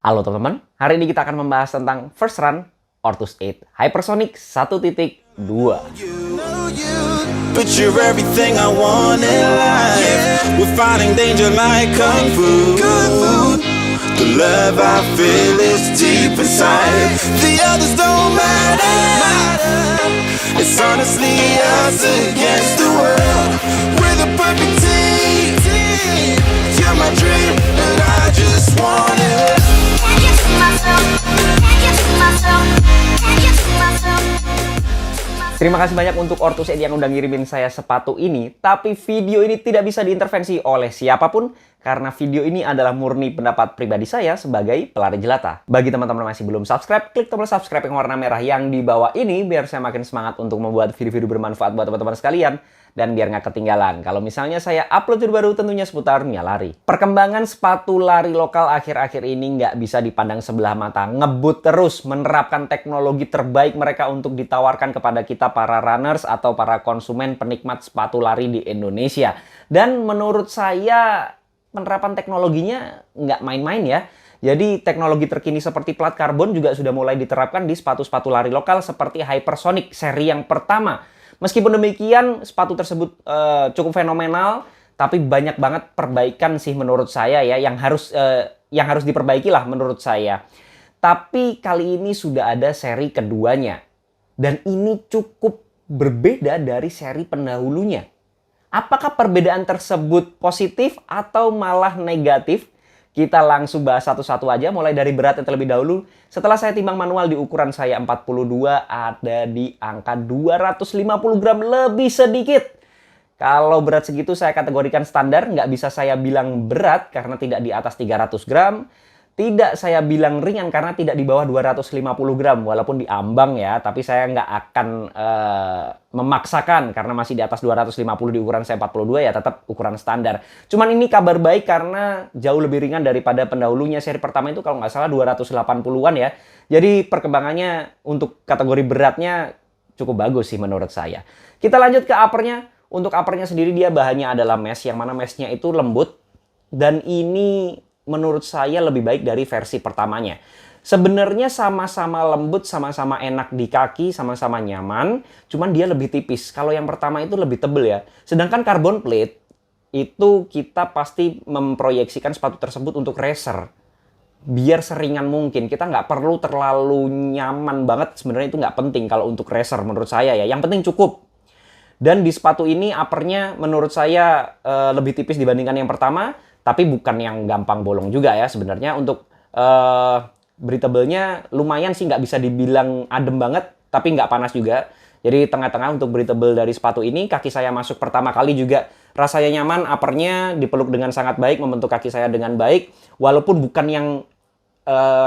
Halo teman-teman, hari ini kita akan membahas tentang First Run Ortus 8 Hypersonic 1.2. But you're everything I want in life. We're fighting danger like kung fu. The love I feel is deep inside. The others don't matter. It's honestly us against the world. We're the perfect team. You're my dream, and I just want it. Terima kasih banyak untuk Ortus 8 yang udah ngirimin saya sepatu ini. Tapi video ini tidak bisa diintervensi oleh siapapun karena video ini adalah murni pendapat pribadi saya sebagai pelari jelata. Bagi teman-teman masih belum subscribe, klik tombol subscribe yang warna merah yang di bawah ini biar saya makin semangat untuk membuat video-video bermanfaat buat teman-teman sekalian. Dan biar nggak ketinggalan, kalau misalnya saya upload video baru tentunya seputar dunia lari. Perkembangan sepatu lari lokal akhir-akhir ini nggak bisa dipandang sebelah mata. Ngebut terus menerapkan teknologi terbaik mereka untuk ditawarkan kepada kita para runners atau para konsumen penikmat sepatu lari di Indonesia. Dan menurut saya penerapan teknologinya nggak main-main ya. Jadi teknologi terkini seperti plat karbon juga sudah mulai diterapkan di sepatu-sepatu lari lokal seperti Hypersonic seri yang pertama. Meskipun demikian, sepatu tersebut cukup fenomenal, tapi banyak banget perbaikan sih menurut saya ya, yang harus diperbaiki lah menurut saya. Tapi kali ini sudah ada seri keduanya, dan ini cukup berbeda dari seri pendahulunya. Apakah perbedaan tersebut positif atau malah negatif? Kita langsung bahas satu-satu aja, mulai dari beratnya terlebih dahulu. Setelah saya timbang manual di ukuran saya 42, ada di angka 250 gram lebih sedikit. Kalau berat segitu saya kategorikan standar, nggak bisa saya bilang berat karena tidak di atas 300 gram. Tidak saya bilang ringan karena tidak di bawah 250 gram, walaupun diambang ya. Tapi saya nggak akan memaksakan karena masih di atas 250 di ukuran saya 42 ya tetap ukuran standar. Cuman ini kabar baik karena jauh lebih ringan daripada pendahulunya. Seri pertama itu kalau nggak salah 280-an ya. Jadi perkembangannya untuk kategori beratnya cukup bagus sih menurut saya. Kita lanjut ke uppernya. Untuk uppernya sendiri dia bahannya adalah mesh, yang mana meshnya itu lembut. Dan ini menurut saya lebih baik dari versi pertamanya. Sebenarnya sama-sama lembut, sama-sama enak di kaki, sama-sama nyaman, cuman dia lebih tipis. Kalau yang pertama itu lebih tebel ya. Sedangkan carbon plate itu kita pasti memproyeksikan sepatu tersebut untuk racer. Biar seringan mungkin. Kita nggak perlu terlalu nyaman banget, sebenarnya itu nggak penting kalau untuk racer menurut saya ya. Yang penting cukup. Dan di sepatu ini uppernya menurut saya lebih tipis dibandingkan yang pertama. Tapi bukan yang gampang bolong juga ya sebenarnya. Untuk breathable-nya lumayan sih, nggak bisa dibilang adem banget, tapi nggak panas juga. Jadi tengah-tengah untuk breathable dari sepatu ini. Kaki saya masuk pertama kali juga rasanya nyaman, uppernya dipeluk dengan sangat baik, membentuk kaki saya dengan baik. Walaupun bukan yang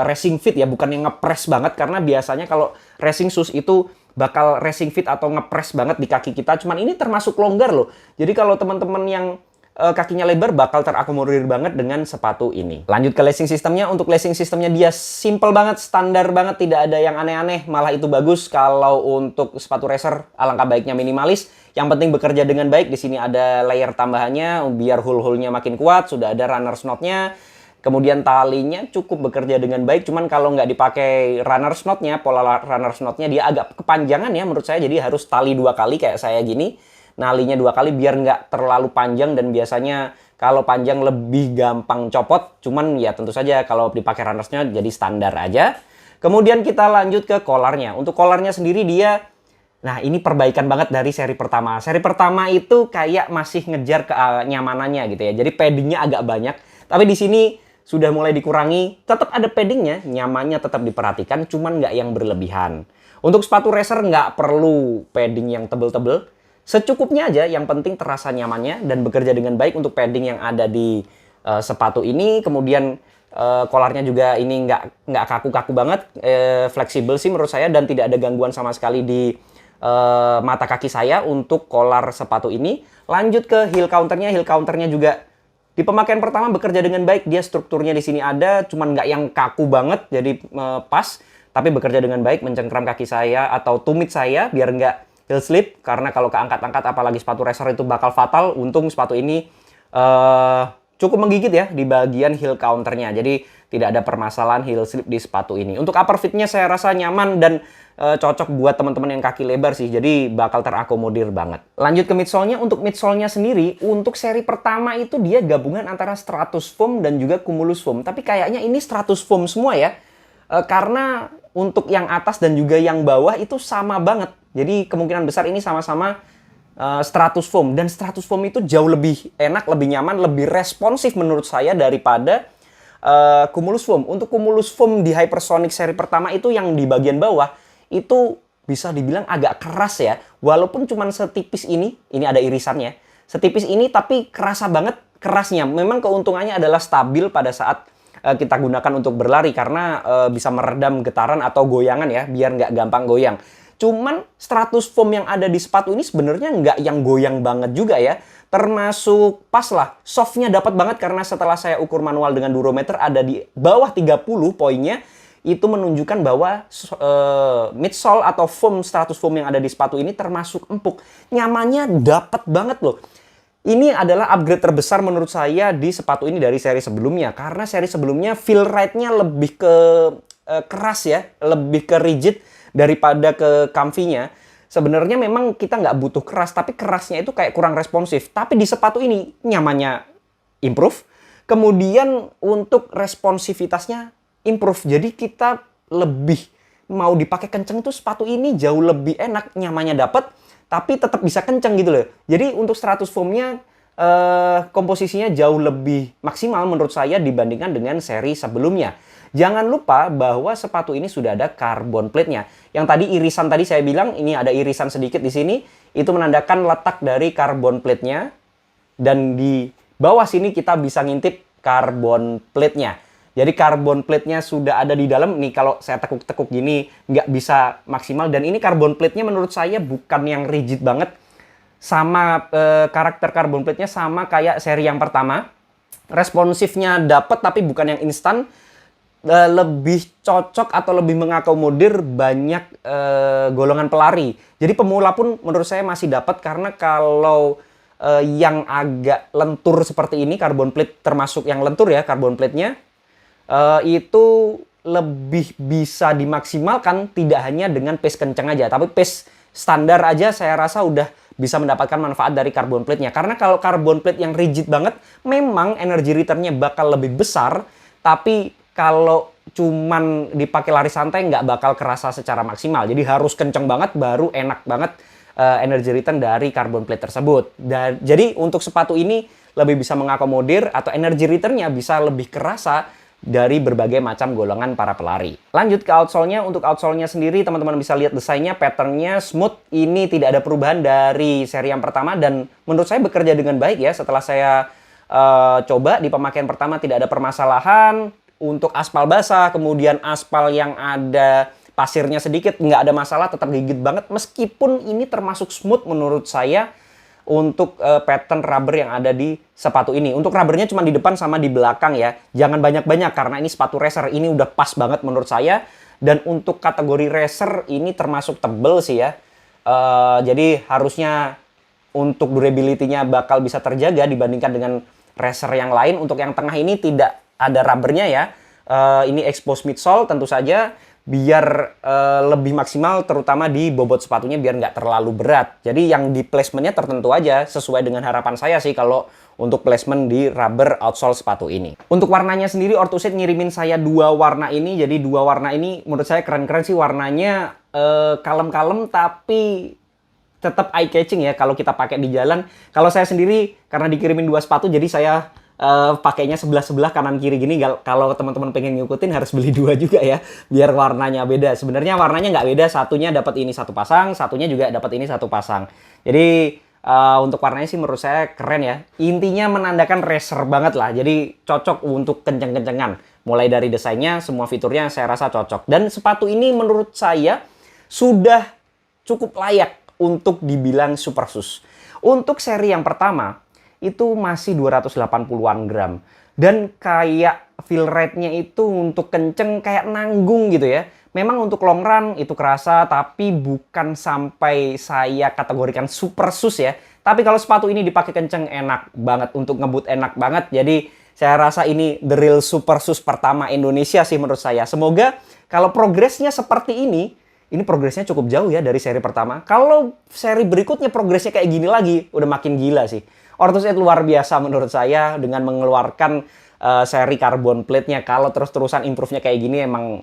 racing fit ya, bukan yang ngepres banget. Karena biasanya kalau racing shoes itu bakal racing fit atau ngepres banget di kaki kita. Cuman ini termasuk longgar loh. Jadi kalau teman-teman yang kakinya lebar bakal terakomodir banget dengan sepatu ini. Lanjut ke lacing sistemnya. Untuk lacing sistemnya dia simple banget, standar banget, tidak ada yang aneh-aneh. Malah itu bagus. Kalau untuk sepatu racer alangkah baiknya minimalis. Yang penting bekerja dengan baik. Di sini ada layer tambahannya biar hole-hole-nya makin kuat. Sudah ada runner's knot-nya. Kemudian talinya cukup bekerja dengan baik. Cuman kalau nggak dipakai runner's knot-nya, pola runner's knot-nya dia agak kepanjangan ya menurut saya. Jadi harus tali 2 kali kayak saya gini. Nalinya 2 kali biar nggak terlalu panjang, dan biasanya kalau panjang lebih gampang copot. Cuman ya tentu saja kalau dipakai runnersnya jadi standar aja. Kemudian kita lanjut ke collarnya. Untuk collarnya sendiri dia, nah ini perbaikan banget dari seri pertama. Seri pertama itu kayak masih ngejar kenyamanannya gitu ya. Jadi paddingnya agak banyak. Tapi di sini sudah mulai dikurangi. Tetap ada paddingnya, nyamannya tetap diperhatikan, cuman nggak yang berlebihan. Untuk sepatu racer nggak perlu padding yang tebel-tebel. Secukupnya aja, yang penting terasa nyamannya dan bekerja dengan baik untuk padding yang ada di sepatu ini. Kemudian collarnya juga ini nggak kaku-kaku banget, fleksibel sih menurut saya, dan tidak ada gangguan sama sekali di mata kaki saya untuk collar sepatu ini. Lanjut ke heel counternya. Heel counternya juga di pemakaian pertama bekerja dengan baik. Dia strukturnya di sini ada, cuman nggak yang kaku banget, jadi pas. Tapi bekerja dengan baik, mencengkram kaki saya atau tumit saya biar nggak heel slip, karena kalau keangkat-angkat apalagi sepatu racer itu bakal fatal. Untung sepatu ini cukup menggigit ya di bagian heel counternya. Jadi tidak ada permasalahan heel slip di sepatu ini. Untuk upper fitnya saya rasa nyaman dan cocok buat teman-teman yang kaki lebar sih, jadi bakal terakomodir banget. Lanjut ke midsole-nya. Untuk midsole-nya sendiri, untuk seri pertama itu dia gabungan antara Stratus Foam dan juga Cumulus Foam. Tapi kayaknya ini Stratus Foam semua ya, karena untuk yang atas dan juga yang bawah itu sama banget. Jadi kemungkinan besar ini sama-sama Stratus Foam. Dan Stratus Foam itu jauh lebih enak, lebih nyaman, lebih responsif menurut saya daripada Cumulus Foam. Untuk Cumulus Foam di Hypersonic seri pertama itu yang di bagian bawah itu bisa dibilang agak keras ya. Walaupun cuma setipis ini ada irisannya. Setipis ini tapi kerasa banget kerasnya. Memang keuntungannya adalah stabil pada saat kita gunakan untuk berlari karena bisa meredam getaran atau goyangan ya, biar nggak gampang goyang. Cuman Stratus Foam yang ada di sepatu ini sebenarnya nggak yang goyang banget juga ya. Termasuk pas lah, softnya dapat banget karena setelah saya ukur manual dengan durometer ada di bawah 30 poinnya. Itu menunjukkan bahwa midsole atau foam Stratus Foam yang ada di sepatu ini termasuk empuk. Nyamannya dapat banget loh. Ini adalah upgrade terbesar menurut saya di sepatu ini dari seri sebelumnya. Karena seri sebelumnya feel ride-nya lebih ke keras ya, lebih ke rigid daripada ke comfy-nya. Sebenarnya memang kita nggak butuh keras, tapi kerasnya itu kayak kurang responsif. Tapi di sepatu ini nyamannya improve. Kemudian untuk responsivitasnya improve. Jadi kita lebih mau dipakai kenceng tuh sepatu ini jauh lebih enak, nyamannya dapat, tapi tetap bisa kenceng gitu loh. Jadi untuk Stratus Foam-nya komposisinya jauh lebih maksimal menurut saya dibandingkan dengan seri sebelumnya. Jangan lupa bahwa sepatu ini sudah ada carbon plate-nya. Yang tadi irisan tadi saya bilang ini ada irisan sedikit di sini, itu menandakan letak dari carbon plate-nya. Dan di bawah sini kita bisa ngintip carbon plate-nya. Jadi carbon plate-nya sudah ada di dalam. Nih kalau saya tekuk-tekuk gini nggak bisa maksimal. Dan ini carbon plate-nya menurut saya bukan yang rigid banget. Sama karakter carbon plate-nya sama kayak seri yang pertama. Responsifnya dapat tapi bukan yang instan. Lebih cocok atau lebih mengakomodir banyak golongan pelari. Jadi pemula pun menurut saya masih dapat karena kalau yang agak lentur seperti ini, carbon plate termasuk yang lentur ya carbon plate-nya, itu lebih bisa dimaksimalkan tidak hanya dengan pace kencang aja, tapi pace standar aja saya rasa udah bisa mendapatkan manfaat dari carbon plate-nya. Karena kalau carbon plate yang rigid banget, memang energy return-nya bakal lebih besar, tapi kalau cuman dipakai lari santai nggak bakal kerasa secara maksimal. Jadi harus kenceng banget baru enak banget energy return dari carbon plate tersebut. Dan jadi untuk sepatu ini lebih bisa mengakomodir atau energy return-nya bisa lebih kerasa dari berbagai macam golongan para pelari. Lanjut ke outsole-nya. Untuk outsole-nya sendiri teman-teman bisa lihat desainnya, pattern-nya smooth. Ini tidak ada perubahan dari seri yang pertama dan menurut saya bekerja dengan baik ya. Setelah saya coba di pemakaian pertama tidak ada permasalahan. Untuk aspal basah, kemudian aspal yang ada pasirnya sedikit, nggak ada masalah, tetap gigit banget. Meskipun ini termasuk smooth menurut saya untuk pattern rubber yang ada di sepatu ini. Untuk rubbernya cuma di depan sama di belakang ya. Jangan banyak-banyak karena ini sepatu racer. Ini udah pas banget menurut saya. Dan untuk kategori racer ini termasuk tebel sih ya. Jadi harusnya untuk durability-nya bakal bisa terjaga dibandingkan dengan racer yang lain. Untuk yang tengah ini tidak ada rubbernya ya. Ini expose midsole tentu saja biar lebih maksimal terutama di bobot sepatunya biar nggak terlalu berat. Jadi yang di placementnya tertentu aja sesuai dengan harapan saya sih kalau untuk placement di rubber outsole sepatu ini. Untuk warnanya sendiri Orthuset ngirimin saya dua warna ini. Jadi dua warna ini menurut saya keren-keren sih, warnanya kalem-kalem tapi tetap eye catching ya kalau kita pakai di jalan. Kalau saya sendiri karena dikirimin dua sepatu jadi saya pakainya sebelah-sebelah kanan kiri gini. Kalau teman-teman pengen ngikutin harus beli dua juga ya biar warnanya beda. Sebenarnya warnanya nggak beda, satunya dapat ini satu pasang, satunya juga dapat ini satu pasang. Jadi untuk warnanya sih menurut saya keren ya. Intinya menandakan racer banget lah. Jadi cocok untuk kenceng-kencengan. Mulai dari desainnya, semua fiturnya saya rasa cocok. Dan sepatu ini menurut saya sudah cukup layak untuk dibilang super shoes. Untuk seri yang pertama itu masih 280-an gram. Dan kayak feel ride-nya itu untuk kenceng kayak nanggung gitu ya. Memang untuk long run itu kerasa, tapi bukan sampai saya kategorikan super shoes ya. Tapi kalau sepatu ini dipakai kenceng enak banget, untuk ngebut enak banget. Jadi Saya rasa ini the real super sus pertama Indonesia sih menurut saya. Semoga kalau progresnya seperti ini progresnya cukup jauh ya dari seri pertama. Kalau seri berikutnya progresnya kayak gini lagi, udah makin gila sih. Ortus 8 luar biasa menurut saya dengan mengeluarkan seri carbon plate-nya. Kalau terus-terusan improve-nya kayak gini emang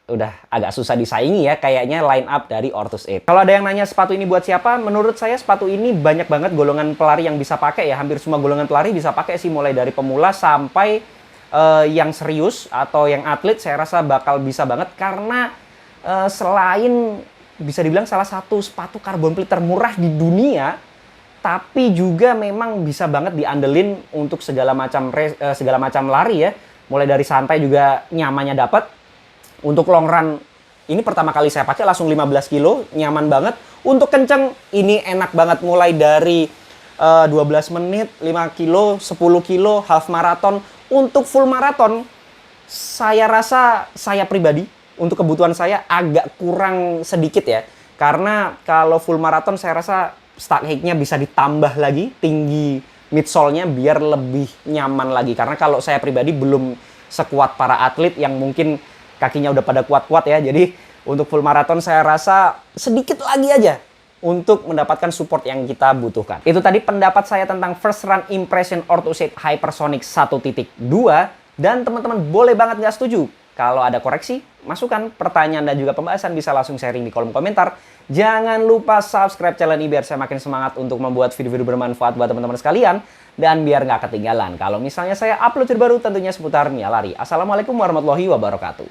udah agak susah disaingi ya kayaknya line up dari Ortus 8. Kalau ada yang nanya sepatu ini buat siapa, menurut saya sepatu ini banyak banget golongan pelari yang bisa pakai ya. Hampir semua golongan pelari bisa pakai sih, mulai dari pemula sampai yang serius atau yang atlet saya rasa bakal bisa banget karena selain bisa dibilang salah satu sepatu carbon plate termurah di dunia, tapi juga memang bisa banget diandelin untuk segala macam lari ya. Mulai dari santai juga nyamannya dapat. Untuk long run, ini pertama kali saya pakai langsung 15 kilo, nyaman banget. Untuk kenceng, ini enak banget mulai dari 12 menit, 5 kilo, 10 kilo, half marathon. Untuk full marathon, saya rasa saya pribadi, untuk kebutuhan saya agak kurang sedikit ya. Karena kalau full marathon saya rasa start height-nya bisa ditambah lagi, tinggi midsole-nya biar lebih nyaman lagi. Karena kalau saya pribadi belum sekuat para atlet yang mungkin kakinya udah pada kuat-kuat ya. Jadi untuk full marathon saya rasa sedikit lagi aja untuk mendapatkan support yang kita butuhkan. Itu tadi pendapat saya tentang first run impression Ortus 8 Hypersonic 1.2. Dan teman-teman boleh banget nggak setuju. Kalau ada koreksi, masukan, pertanyaan, dan juga pembahasan bisa langsung sharing di kolom komentar. Jangan lupa subscribe channel ini biar saya makin semangat untuk membuat video-video bermanfaat buat teman-teman sekalian. Dan biar nggak ketinggalan kalau misalnya saya upload terbaru tentunya seputar Mia Lari. Assalamualaikum warahmatullahi wabarakatuh.